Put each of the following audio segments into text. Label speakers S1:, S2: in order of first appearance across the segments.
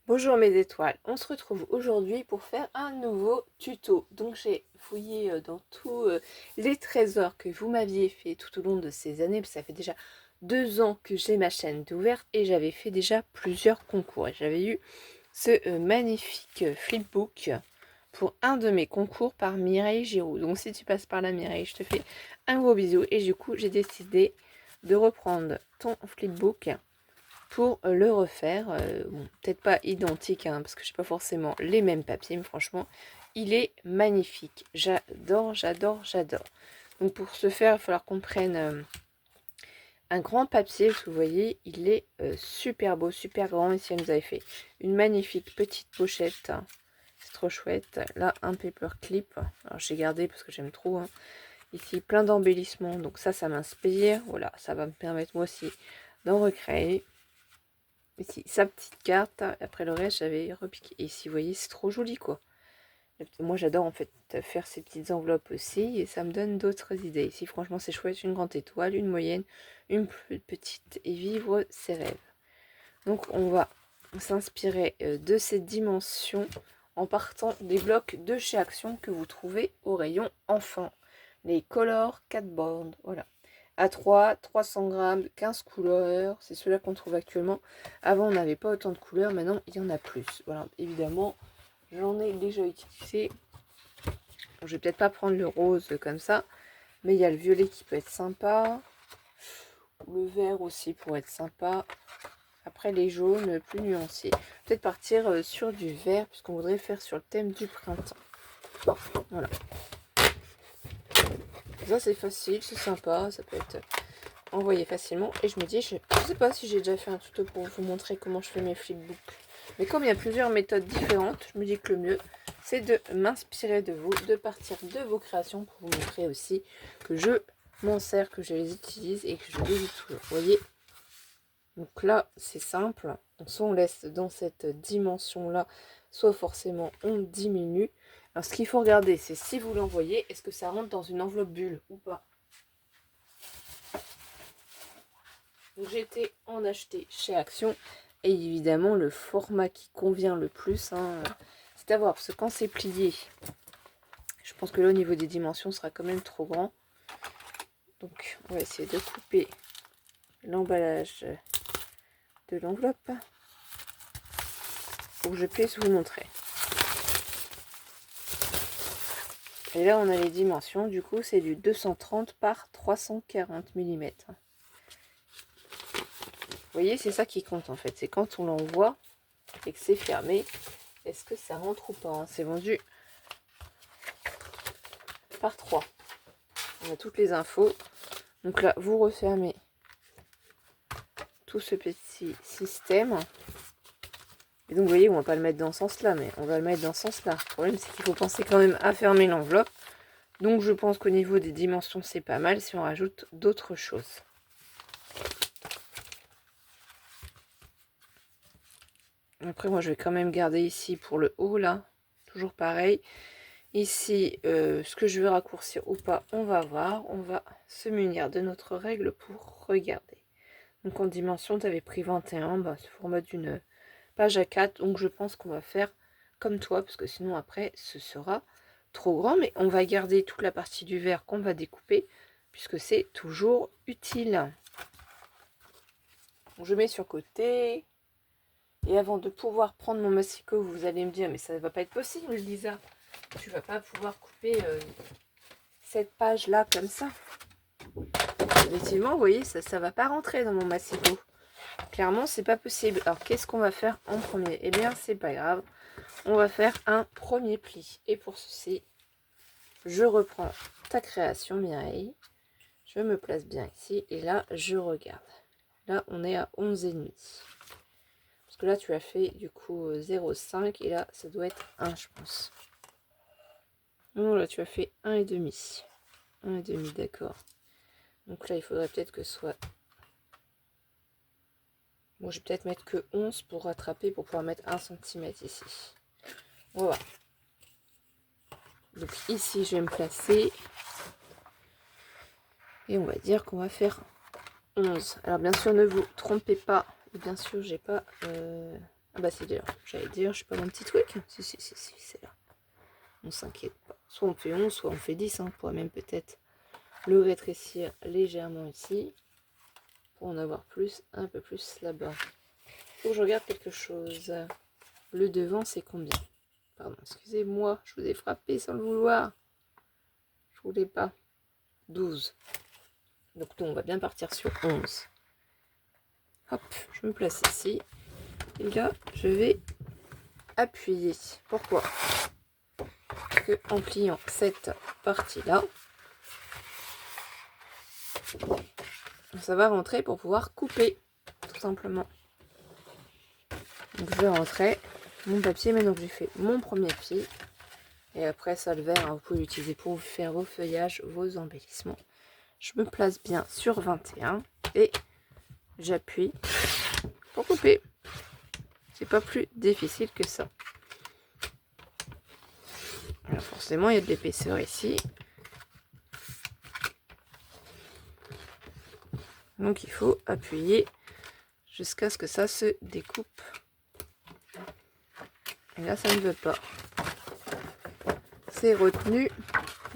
S1: Bonjour mes étoiles, on se retrouve aujourd'hui pour faire un nouveau tuto. Donc j'ai fouillé dans tous les trésors que vous m'aviez fait tout au long de ces années, parce que ça fait déjà 2 ans que j'ai ma chaîne d'ouverte et j'avais fait déjà plusieurs concours. Et j'avais eu ce magnifique flipbook pour un de mes concours par Mireille Giroud. Donc si tu passes par là Mireille, je te fais un gros bisou. Et du coup j'ai décidé de reprendre ton flipbook pour le refaire. Bon, peut-être pas identique, hein, parce que je n'ai pas forcément les mêmes papiers, mais franchement, il est magnifique. J'adore, j'adore, j'adore. Donc pour ce faire, il va falloir qu'on prenne un grand papier, parce que vous voyez, il est super beau, super grand. Ici, elle nous avait fait une magnifique petite pochette. C'est trop chouette. Là, un paper clip. Alors, j'ai gardé parce que j'aime trop. Hein. Ici, plein d'embellissements. Donc ça m'inspire. Voilà, ça va me permettre moi aussi d'en recréer. Ici, sa petite carte. Après le reste, j'avais repiqué. Et ici, vous voyez, c'est trop joli, quoi. Moi, j'adore, en fait, faire ces petites enveloppes aussi. Et ça me donne d'autres idées. Ici, franchement, c'est chouette. Une grande étoile, une moyenne, une plus petite. Et vivre ses rêves. Donc, on va s'inspirer de ces dimensions en partant des blocs de chez Action que vous trouvez au rayon enfant. Les Color Cardboard. Voilà. A3, 300 grammes, 15 couleurs. C'est ceux-là qu'on trouve actuellement. Avant, on n'avait pas autant de couleurs. Maintenant, il y en a plus. Voilà, évidemment, j'en ai déjà utilisé. Bon, je vais peut-être pas prendre le rose comme ça. Mais il y a le violet qui peut être sympa. Le vert aussi pourrait être sympa. Après, les jaunes plus nuancés. Peut-être partir sur du vert, puisqu'on voudrait faire sur le thème du printemps. Voilà. Ça, c'est facile, c'est sympa. Ça peut être envoyé facilement. Et je me dis, je sais pas si j'ai déjà fait un tuto pour vous montrer comment je fais mes flipbooks. Mais comme il y a plusieurs méthodes différentes, je me dis que le mieux, c'est de m'inspirer de vous, de partir de vos créations pour vous montrer aussi que je m'en sers, que je les utilise et que je les utilise toujours. Vous voyez? Donc là, c'est simple. Soit on laisse dans cette dimension-là, soit forcément on diminue. Alors ce qu'il faut regarder, c'est si vous l'envoyez, est-ce que ça rentre dans une enveloppe bulle ou pas? Donc j'ai été en acheter chez Action. Et évidemment, le format qui convient le plus, hein, c'est à voir. Parce que quand c'est plié, je pense que là, au niveau des dimensions, ce sera quand même trop grand. Donc, on va essayer de couper l'emballage de l'enveloppe pour que je puisse vous montrer. Et là, on a les dimensions. Du coup, c'est du 230 par 340 mm. Vous voyez, c'est ça qui compte en fait. C'est quand on l'envoie et que c'est fermé, est-ce que ça rentre ou pas, hein. C'est vendu par 3. On a toutes les infos. Donc là, vous refermez tout ce petit système. Et donc, vous voyez, on va pas le mettre dans ce sens-là, mais on va le mettre dans ce sens-là. Le problème, c'est qu'il faut penser quand même à fermer l'enveloppe. Donc, je pense qu'au niveau des dimensions, c'est pas mal si on rajoute d'autres choses. Après, moi, je vais quand même garder ici pour le haut, là. Toujours pareil. Ici, ce que je veux raccourcir ou pas, on va voir. On va se munir de notre règle pour regarder. Donc, en dimension, tu avais pris 21. Bah, c'est format d'une page A4. Donc, je pense qu'on va faire comme toi, parce que sinon, après, ce sera trop grand. Mais on va garder toute la partie du vert qu'on va découper, puisque c'est toujours utile. Donc, je mets sur côté. Et avant de pouvoir prendre mon massicot, vous allez me dire, mais ça ne va pas être possible, Lisa. Tu vas pas pouvoir couper cette page-là comme ça. Effectivement, vous voyez, ça ne va pas rentrer dans mon massicot. Clairement, c'est pas possible. Alors, qu'est-ce qu'on va faire en premier? Eh bien, c'est pas grave. On va faire un premier pli. Et pour ceci, je reprends ta création, Mireille. Je me place bien ici. Et là, je regarde. Là, on est à 11,5. Parce que là, tu as fait du coup 0,5. Et là, ça doit être 1, je pense. Non, là, tu as fait 1,5. 1,5, d'accord. Donc là, il faudrait peut-être que ce soit... Bon, je vais peut-être mettre que 11 pour rattraper, pour pouvoir mettre 1 cm ici. Voilà. Donc ici, je vais me placer. Et on va dire qu'on va faire 11. Alors bien sûr, ne vous trompez pas. Bien sûr, j'ai pas... Ah bah c'est là. J'allais dire, je sais pas mon petit truc. Si, c'est là. On s'inquiète pas. Soit on fait 11, soit on fait 10. Hein. On pourrait même peut-être le rétrécir légèrement ici. Pour en avoir plus, un peu plus là-bas. Faut que je regarde quelque chose. Le devant, c'est combien? Pardon, excusez-moi, je vous ai frappé sans le vouloir. Je voulais pas. 12. Donc nous, on va bien partir sur 11. Hop, je me place ici. Et là, je vais appuyer. Pourquoi? Parce que en pliant cette partie-là, ça va rentrer pour pouvoir couper, tout simplement. Donc je vais rentrer mon papier, maintenant que j'ai fait mon premier pied. Et après ça, le vert, hein, vous pouvez l'utiliser pour faire vos feuillages, vos embellissements. Je me place bien sur 21 et j'appuie pour couper. C'est pas plus difficile que ça. Alors forcément, il y a de l'épaisseur ici. Donc il faut appuyer jusqu'à ce que ça se découpe. Et là, ça ne veut pas. C'est retenu.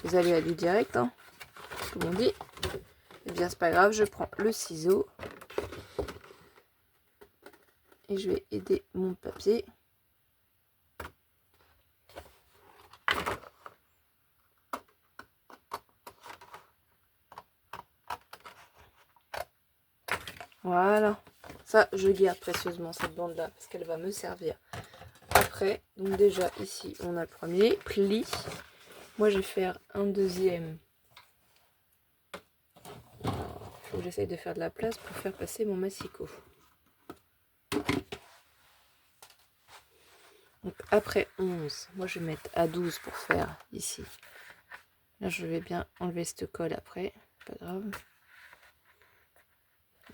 S1: Vous allez aller direct, hein, comme on dit. Et bien, c'est pas grave, je prends le ciseau. Et je vais aider mon papier. Voilà. Ça, je garde précieusement cette bande-là parce qu'elle va me servir après. Donc déjà, ici, on a le premier pli. Moi, je vais faire un deuxième. Il faut que j'essaye de faire de la place pour faire passer mon massicot. Donc après 11, moi je vais mettre à 12 pour faire ici. Là, je vais bien enlever cette colle après. Pas grave.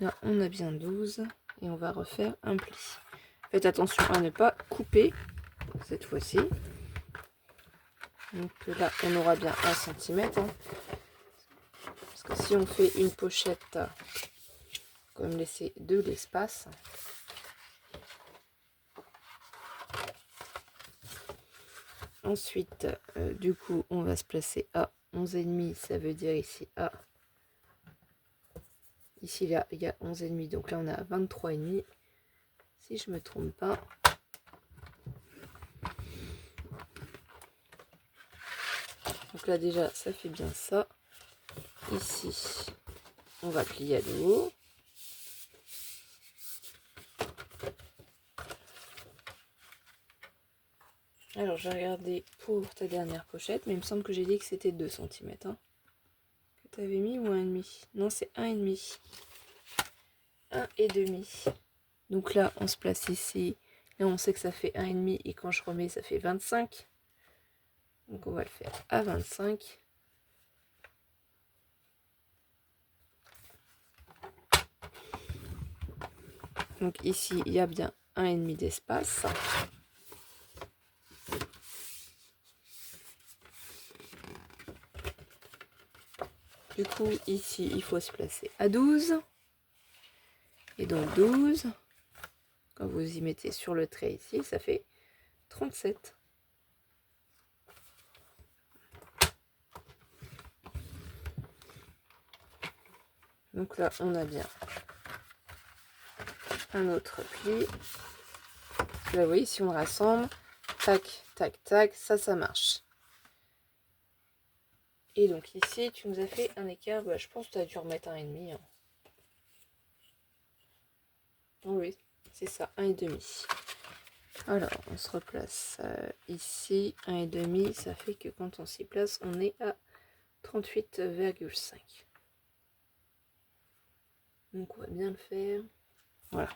S1: Là, on a bien 12 et on va refaire un pli. Faites attention à ne pas couper cette fois-ci. Donc là, on aura bien 1 cm. Hein. Parce que si on fait une pochette, il faut quand même laisser de l'espace. Ensuite, du coup, on va se placer à 11,5. Ça veut dire ici à... Ici, là, il y a 11,5. Donc là, on a 23,5. Si je me trompe pas. Donc là, déjà, ça fait bien ça. Ici, on va plier à nouveau. Alors, j'ai regardé pour ta dernière pochette, mais il me semble que j'ai dit que c'était 2 cm. Hein, que tu avais mis ou 1,5? Non, c'est 1,5. 1,5. Donc là, on se place ici. Là, on sait que ça fait 1,5 et quand je remets, ça fait 25. Donc, on va le faire à 25. Donc ici, il y a bien 1,5 d'espace. Du coup, ici, il faut se placer à 12. Et donc 12, quand vous y mettez sur le trait ici, ça fait 37. Donc là, on a bien un autre pli. Là, vous voyez, si on rassemble, tac, tac, tac, ça marche. Et donc ici, tu nous as fait un écart, bah, je pense que tu as dû remettre 1,5. Hein. Oui, c'est ça, 1,5. Alors, on se replace ici, 1,5, ça fait que quand on s'y place, on est à 38,5. Donc on va bien le faire. Voilà.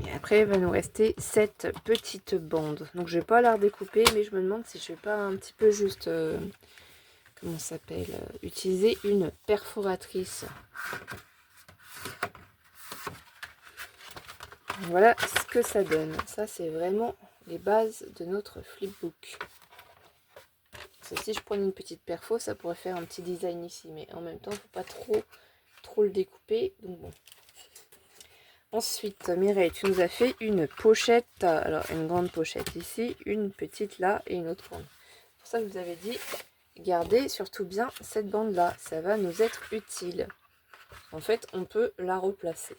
S1: Et après, il va nous rester cette petite bande. Donc je vais pas la redécouper, mais je me demande si je vais pas un petit peu juste, comment ça s'appelle, utiliser une perforatrice. Voilà ce que ça donne. Ça, c'est vraiment les bases de notre flipbook. Si je prenais une petite perfo, ça pourrait faire un petit design ici. Mais en même temps, il ne faut pas trop le découper. Donc bon. Ensuite, Mireille, tu nous as fait une pochette. Alors, une grande pochette ici, une petite là et une autre grande. C'est pour ça que je vous avais dit, gardez surtout bien cette bande-là. Ça va nous être utile. En fait, on peut la replacer.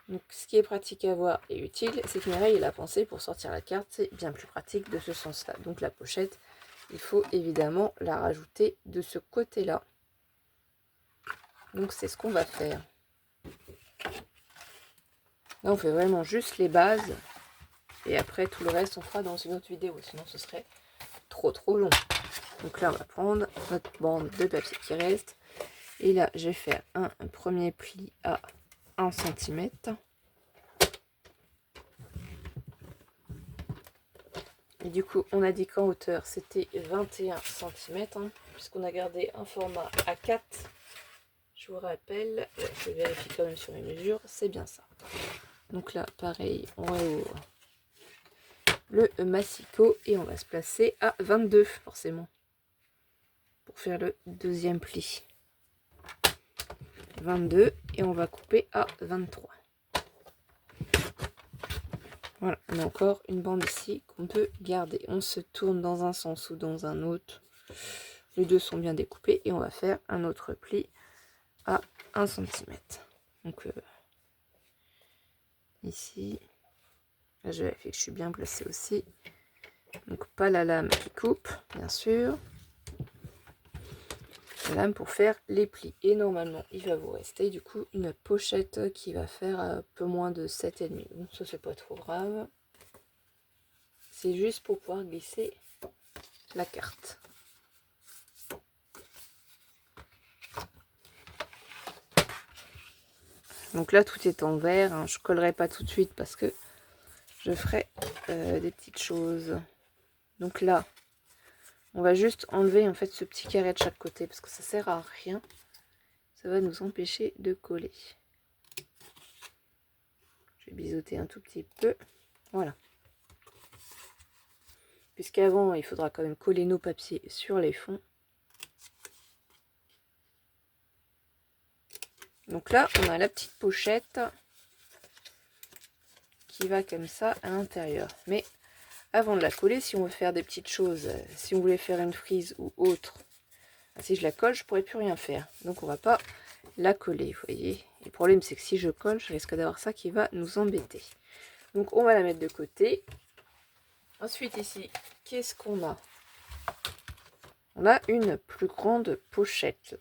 S1: Donc, ce qui est pratique à voir et utile, c'est que Mireille a pensé pour sortir la carte. C'est bien plus pratique de ce sens-là. Donc, la pochette, il faut évidemment la rajouter de ce côté-là. Donc, c'est ce qu'on va faire. Là, on fait vraiment juste les bases. Et après, tout le reste, on fera dans une autre vidéo. Sinon, ce serait trop long. Donc là, on va prendre notre bande de papier qui reste. Et là, je vais faire un premier pli à 1 cm. Et du coup, on a dit qu'en hauteur, c'était 21 cm. Puisqu'on a gardé un format A4. Je vous rappelle, je vérifie quand même sur mes mesures. C'est bien ça. Donc là, pareil, on réouvre le massicot et on va se placer à 22 forcément pour faire le deuxième pli. 22 et on va couper à 23. Voilà, on a encore une bande ici qu'on peut garder. On se tourne dans un sens ou dans un autre. Les deux sont bien découpés et on va faire un autre pli à 1 cm. Donc ici, là, je vérifie que je suis bien placée aussi. Donc pas la lame qui coupe, bien sûr. La lame pour faire les plis. Et normalement, il va vous rester du coup une pochette qui va faire un peu moins de 7,5. Donc ça, c'est pas trop grave. C'est juste pour pouvoir glisser la carte. Donc là, tout est en vert. Hein. Je collerai pas tout de suite parce que je ferai des petites choses. Donc là, on va juste enlever en fait ce petit carré de chaque côté parce que ça sert à rien. Ça va nous empêcher de coller. Je vais biseauter un tout petit peu. Voilà. Puisqu'avant, il faudra quand même coller nos papiers sur les fonds. Donc là, on a la petite pochette qui va comme ça à l'intérieur. Mais avant de la coller, si on veut faire des petites choses, si on voulait faire une frise ou autre, si je la colle, je pourrais plus rien faire. Donc on va pas la coller, vous voyez. Et le problème, c'est que si je colle, je risque d'avoir ça qui va nous embêter. Donc on va la mettre de côté. Ensuite ici, qu'est-ce qu'on a? On a une plus grande pochette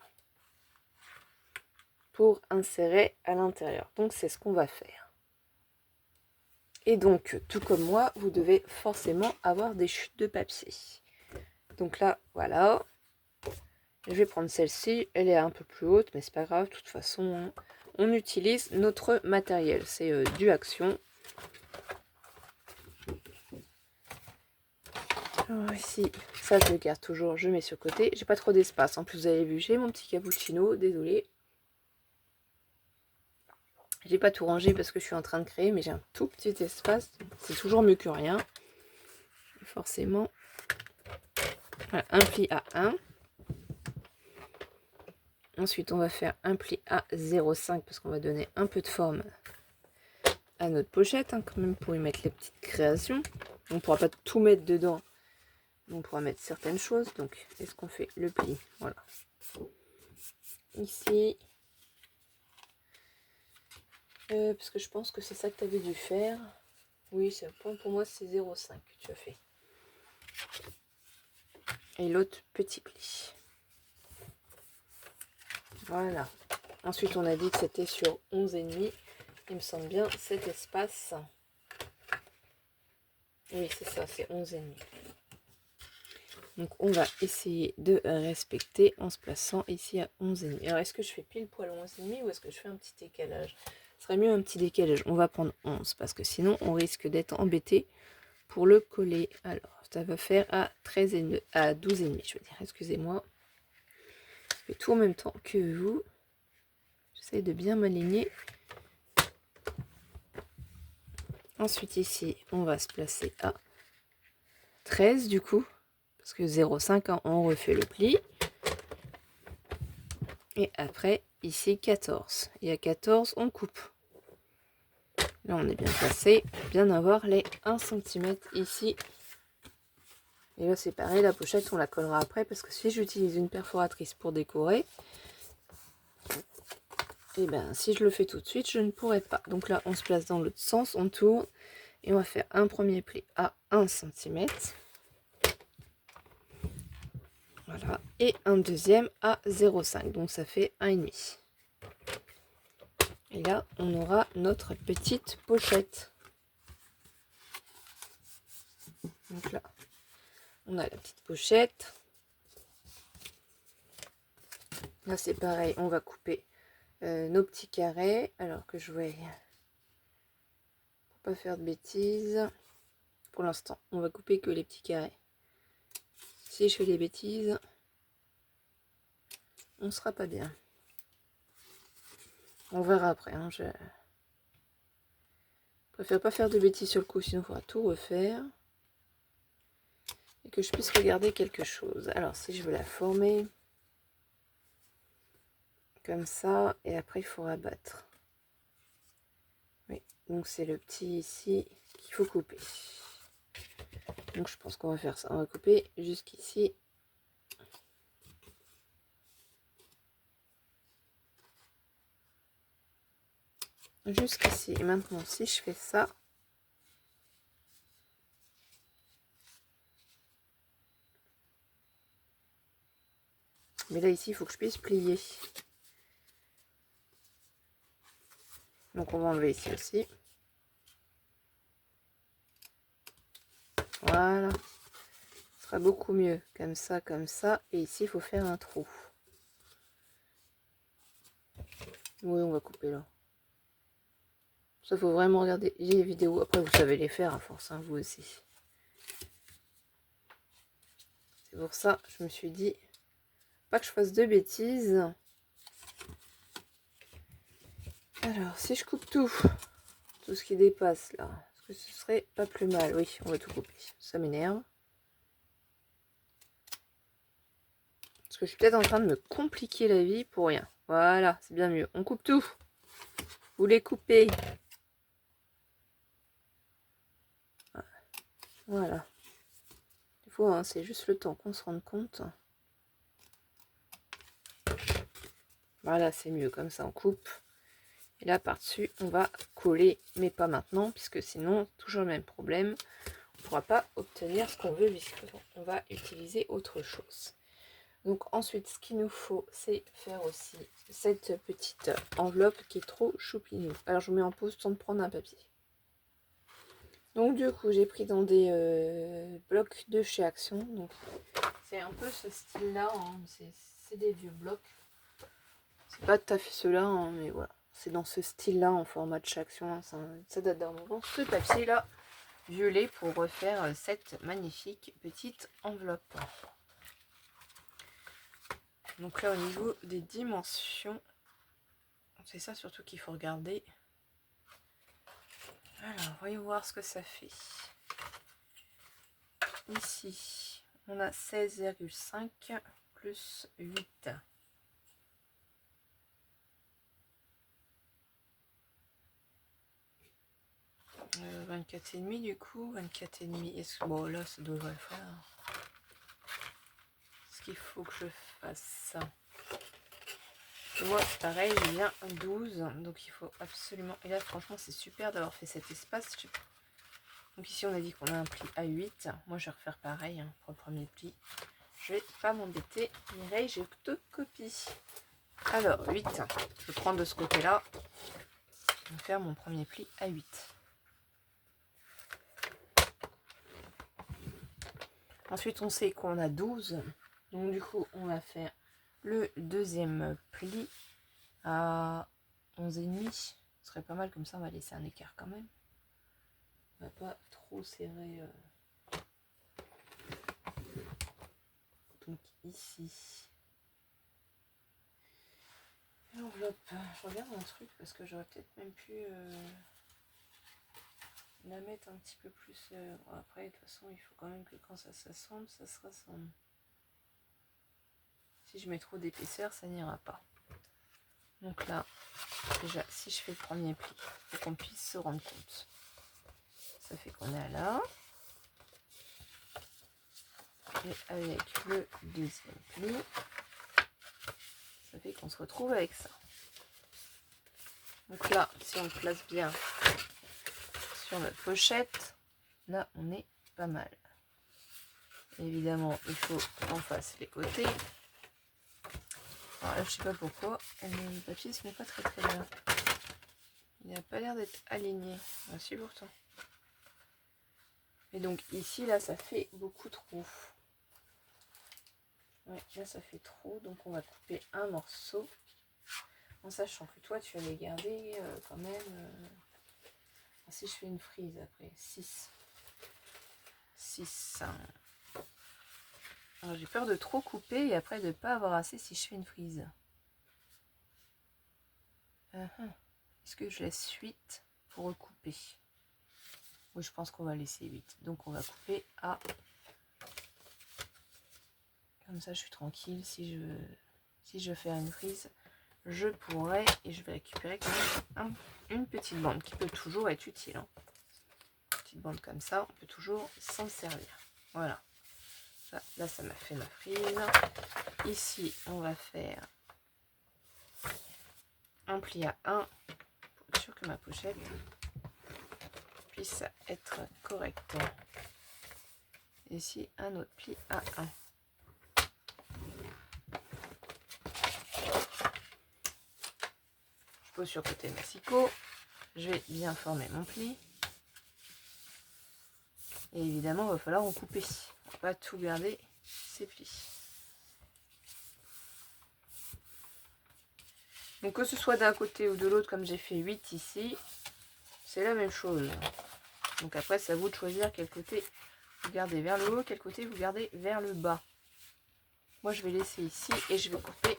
S1: pour insérer à l'intérieur. Donc c'est ce qu'on va faire. Et donc, tout comme moi, vous devez forcément avoir des chutes de papier. Donc là, voilà. Je vais prendre celle-ci. Elle est un peu plus haute, mais c'est pas grave. De toute façon, hein, on utilise notre matériel. C'est du Action. Alors ici, ça je le garde toujours. Je mets sur le côté. J'ai pas trop d'espace. En plus, vous avez vu, j'ai mon petit cappuccino. Désolée. J'ai pas tout rangé parce que je suis en train de créer, mais j'ai un tout petit espace. C'est toujours mieux que rien. Forcément. Voilà, un pli à 1. Ensuite, on va faire un pli à 0,5 parce qu'on va donner un peu de forme à notre pochette, hein, quand même, pour y mettre les petites créations. On ne pourra pas tout mettre dedans. On pourra mettre certaines choses. Donc, est-ce qu'on fait le pli? Voilà. Ici. Parce que je pense que c'est ça que tu avais dû faire. Oui, pour moi, c'est 0,5 que tu as fait. Et l'autre petit pli. Voilà. Ensuite, on a dit que c'était sur 11,5. Il me semble bien cet espace. Oui, c'est ça, c'est 11,5. Donc, on va essayer de respecter en se plaçant ici à 11,5. Alors, est-ce que je fais pile poil 11,5 ou est-ce que je fais un petit décalage? Ce serait mieux un petit décalage. On va prendre 11 parce que sinon, on risque d'être embêté pour le coller. Alors, ça va faire à 13,5, à 12,5, je veux dire. Excusez-moi. Je fais tout en même temps que vous. J'essaie de bien m'aligner. Ensuite, ici, on va se placer à 13 du coup. Parce que 0,5, hein, on refait le pli. Et après, ici 14. Et à 14, on coupe. Là, on est bien placé. Bien avoir les 1 cm ici. Et là, c'est pareil, la pochette, on la collera après. Parce que si j'utilise une perforatrice pour décorer, et ben si je le fais tout de suite, je ne pourrai pas. Donc là, on se place dans l'autre sens, on tourne. Et on va faire un premier pli à 1 cm. Voilà. Et un deuxième à 0,5. Donc ça fait 1,5. Et là, on aura notre petite pochette. Donc là, on a la petite pochette. Là, c'est pareil, on va couper nos petits carrés. Alors que je vais, pour pas faire de bêtises, pour l'instant, on va couper que les petits carrés. Si je fais des bêtises, on sera pas bien. On verra après. Hein, je préfère pas faire de bêtises sur le coup, sinon il faudra tout refaire. Et que je puisse regarder quelque chose. Alors, si je veux la former comme ça, et après il faut rabattre. Oui, donc c'est le petit ici qu'il faut couper. Donc je pense qu'on va faire ça. On va couper jusqu'ici. Jusqu'ici. Et maintenant, si je fais ça, mais là ici, il faut que je puisse plier. Donc on va enlever ici aussi. Voilà. Ce sera beaucoup mieux. Comme ça, comme ça. Et ici, il faut faire un trou. Oui, on va couper là. Ça, faut vraiment regarder les vidéos. Après, vous savez les faire à force, hein, vous aussi. C'est pour ça, je me suis dit, pas que je fasse de bêtises. Alors, si je coupe tout ce qui dépasse là, est-ce que ce serait pas plus mal? Oui, on va tout couper. Ça m'énerve. Parce que je suis peut-être en train de me compliquer la vie pour rien. Voilà, c'est bien mieux. On coupe tout. Vous les coupez. Voilà. Des fois, hein, c'est juste le temps qu'on se rende compte. Voilà, c'est mieux. Comme ça, on coupe. Et là, par-dessus, on va coller. Mais pas maintenant, puisque sinon, toujours le même problème. On ne pourra pas obtenir ce qu'on veut, puisqu'on va utiliser autre chose. Donc ensuite, ce qu'il nous faut, c'est faire aussi cette petite enveloppe qui est trop choupinou. Alors, je vous mets en pause, temps de prendre un papier. Donc du coup, j'ai pris dans des blocs de chez Action. Donc c'est un peu ce style-là, hein. C'est des vieux blocs. C'est pas tout à fait ceux-là, hein, mais voilà. C'est dans ce style-là, en format de chez Action. Hein. Ça date d'un moment. Ce papier-là, violet, pour refaire cette magnifique petite enveloppe. Donc là, au niveau des dimensions, c'est ça surtout qu'il faut regarder. Alors, voyons voir ce que ça fait. Ici, on a 16,5 plus 8. 24,5 du coup. 24,5. Est-ce que bon là ça devrait le faire. Est-ce qu'il faut que je fasse ça? Moi, pareil, j'ai bien 12. Donc il faut absolument. Et là, franchement, c'est super d'avoir fait cet espace. Donc ici, on a dit qu'on a un pli à 8. Moi, je vais refaire pareil hein, pour le premier pli. Je vais pas m'embêter. Mireille, je te copie. Alors, 8. Je prends de ce côté-là. Je vais faire mon premier pli à 8. Ensuite, on sait qu'on a 12. Donc, du coup, on va faire le deuxième pli à 11,5. Ce serait pas mal, comme ça, on va laisser un écart quand même. On va pas trop serrer. Donc, ici. L'enveloppe. Je regarde un truc parce que j'aurais peut-être même pu la mettre un petit peu plus. Bon, après, de toute façon, il faut quand même que quand ça s'assemble, ça se rassemble. Si je mets trop d'épaisseur, ça n'ira pas. Donc là, déjà, si je fais le premier pli, il faut qu'on puisse se rendre compte. Ça fait qu'on est à là. Et avec le deuxième pli, ça fait qu'on se retrouve avec ça. Donc là, si on le place bien sur notre pochette, là, on est pas mal. Évidemment, il faut qu'on fasse les côtés. Alors là, je sais pas pourquoi, le papier se met pas très bien. Il n'a pas l'air d'être aligné. Ah, si, pourtant. Et donc ici, là, ça fait beaucoup trop. Ouais, là, ça fait trop. Donc on va couper un morceau. En sachant que toi, tu allais garder quand même... si je fais une frise après, 6. 6, 5. J'ai peur de trop couper et après de ne pas avoir assez si je fais une frise. Est-ce que je laisse 8 pour recouper? Oui, je pense qu'on va laisser 8. Donc on va couper à... Comme ça, je suis tranquille. Si je veux faire une frise, je pourrais. Et je vais récupérer quand même une petite bande qui peut toujours être utile. Hein. Une petite bande comme ça, on peut toujours s'en servir. Voilà. Là, ça m'a fait ma frise. Ici, on va faire un pli à 1 pour être sûr que ma pochette puisse être correcte. Ici, un autre pli à 1. Je pose sur côté massicot. Je vais bien former mon pli. Et évidemment, il va falloir en couper. On ne va pas tout garder ces plis. Donc que ce soit d'un côté ou de l'autre, comme j'ai fait 8 ici, c'est la même chose. Donc après, c'est à vous de choisir quel côté vous gardez vers le haut, quel côté vous gardez vers le bas. Moi, je vais laisser ici et je vais couper.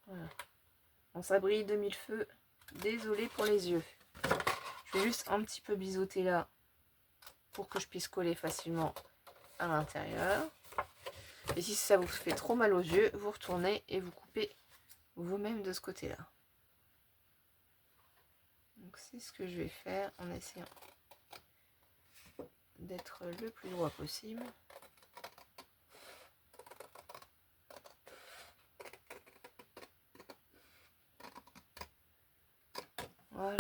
S1: Voilà. Bon, ça brille de mille feux. Désolée pour les yeux. Je vais juste un petit peu biseauter là pour que je puisse coller facilement à l'intérieur. Et si ça vous fait trop mal aux yeux, vous retournez et vous coupez vous-même de ce côté-là. Donc c'est ce que je vais faire en essayant d'être le plus droit possible. Voilà.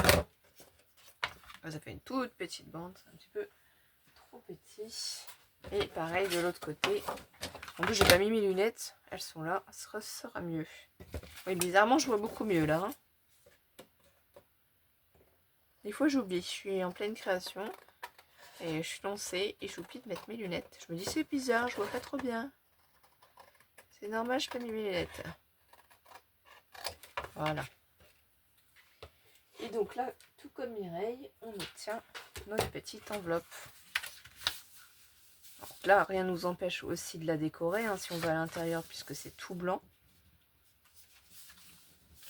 S1: Ça fait une toute petite bande, c'est un petit peu trop petit. Et pareil de l'autre côté. En plus, j'ai pas mis mes lunettes, elles sont là, ça sera mieux. Oui, bizarrement, je vois beaucoup mieux là. Hein. Des fois, j'oublie, je suis en pleine création et je suis lancée et j'oublie de mettre mes lunettes. Je me dis, c'est bizarre, je vois pas trop bien. C'est normal, je n'ai pas mis mes lunettes. Voilà. Et donc là, tout comme Mireille, on obtient notre petite enveloppe. Donc là, rien ne nous empêche aussi de la décorer hein, si on va à l'intérieur puisque c'est tout blanc.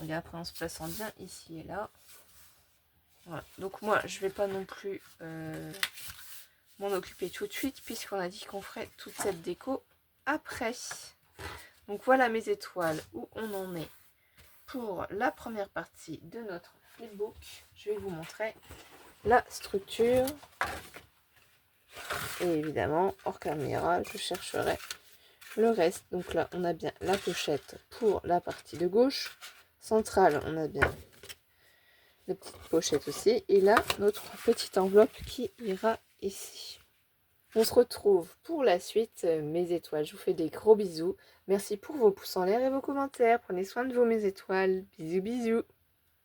S1: Et après, en se plaçant bien ici et là. Voilà. Donc moi, je vais pas non plus m'en occuper tout de suite puisqu'on a dit qu'on ferait toute cette déco après. Donc voilà mes étoiles, où on en est pour la première partie de notre flipbook. Je vais vous montrer la structure. Et évidemment, hors caméra, je chercherai le reste. Donc là, on a bien la pochette pour la partie de gauche. Centrale, on a bien la petite pochette aussi. Et là, notre petite enveloppe qui ira ici. On se retrouve pour la suite, mes étoiles. Je vous fais des gros bisous. Merci pour vos pouces en l'air et vos commentaires. Prenez soin de vous, mes étoiles. Bisous, bisous.